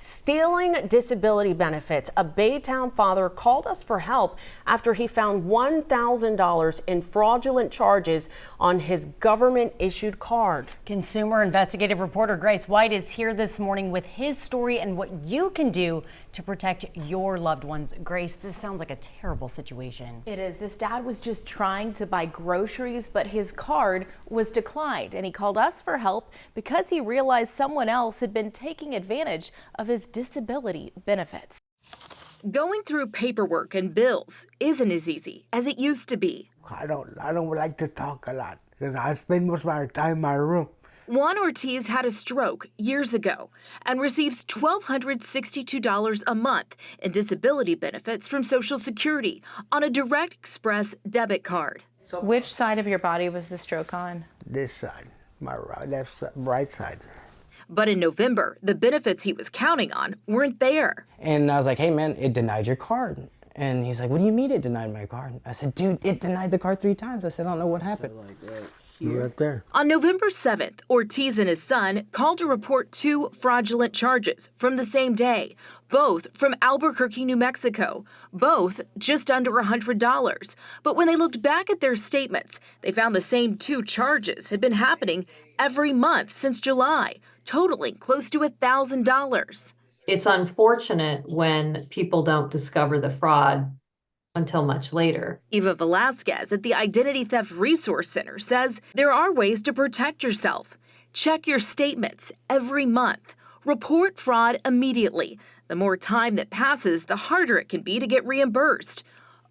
Stealing disability benefits. A Baytown father called us for help after he found $1,000 in fraudulent charges on his government-issued card. Consumer investigative reporter Grace White is here this morning with his story and what you can do to protect your loved ones. Grace, this sounds like a terrible situation. It is. This dad was just trying to buy groceries, but his card was declined, and he called us for help because he realized someone else had been taking advantage of his disability benefits. Going through paperwork and bills isn't as easy as it used to be. I don't like to talk a lot because I spend most of my time in my room. Juan Ortiz had a stroke years ago and receives $1,262 a month in disability benefits from Social Security on a Direct Express debit card. Which side of your body was the stroke on? This side, my right side. But in November, the benefits he was counting on weren't there. And I was like, hey man, it denied your card. And he's like, what do you mean it denied my card? I said, dude, it denied the card 3 times. I said, I don't know what happened. Right there. On November 7th, Ortiz and his son called to report 2 fraudulent charges from the same day, both from Albuquerque, New Mexico, both just under $100. But when they looked back at their statements, they found the same 2 charges had been happening every month since July, totaling close to $1,000. It's unfortunate when people don't discover the fraud until much later. Eva Velasquez at the Identity Theft Resource Center says there are ways to protect yourself. Check your statements every month. Report fraud immediately. The more time that passes, the harder it can be to get reimbursed.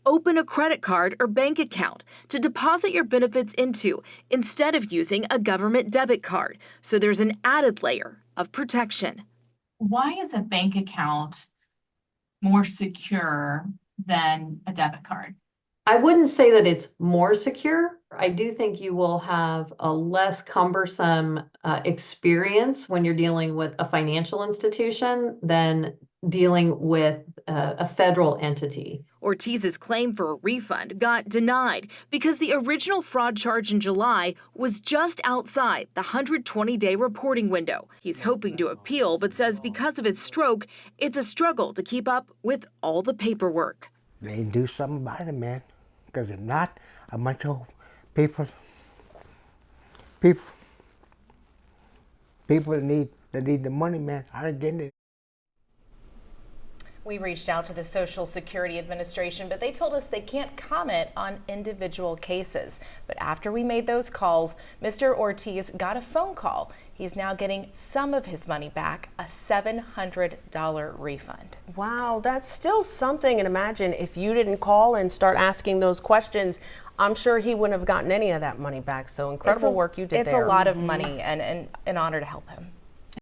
Open a credit card or bank account to deposit your benefits into instead of using a government debit card, so there's an added layer of protection. Why is a bank account more secure than a debit card? I wouldn't say that it's more secure. I do think you will have a less cumbersome experience when you're dealing with a financial institution than dealing with a federal entity. Ortiz's claim for a refund got denied because the original fraud charge in July was just outside the 120-day reporting window. He's hoping to appeal, but says because of his stroke, it's a struggle to keep up with all the paperwork. They do something about it, man. Because if not, a bunch of people that need the money, man, aren't getting it. We reached out to the Social Security Administration, but they told us they can't comment on individual cases. But after we made those calls, Mr. Ortiz got a phone call. He's now getting some of his money back, a $700 refund. Wow, that's still something. And imagine if you didn't call and start asking those questions, I'm sure he wouldn't have gotten any of that money back. So incredible work you did there. It's a lot of money and an honor to help him.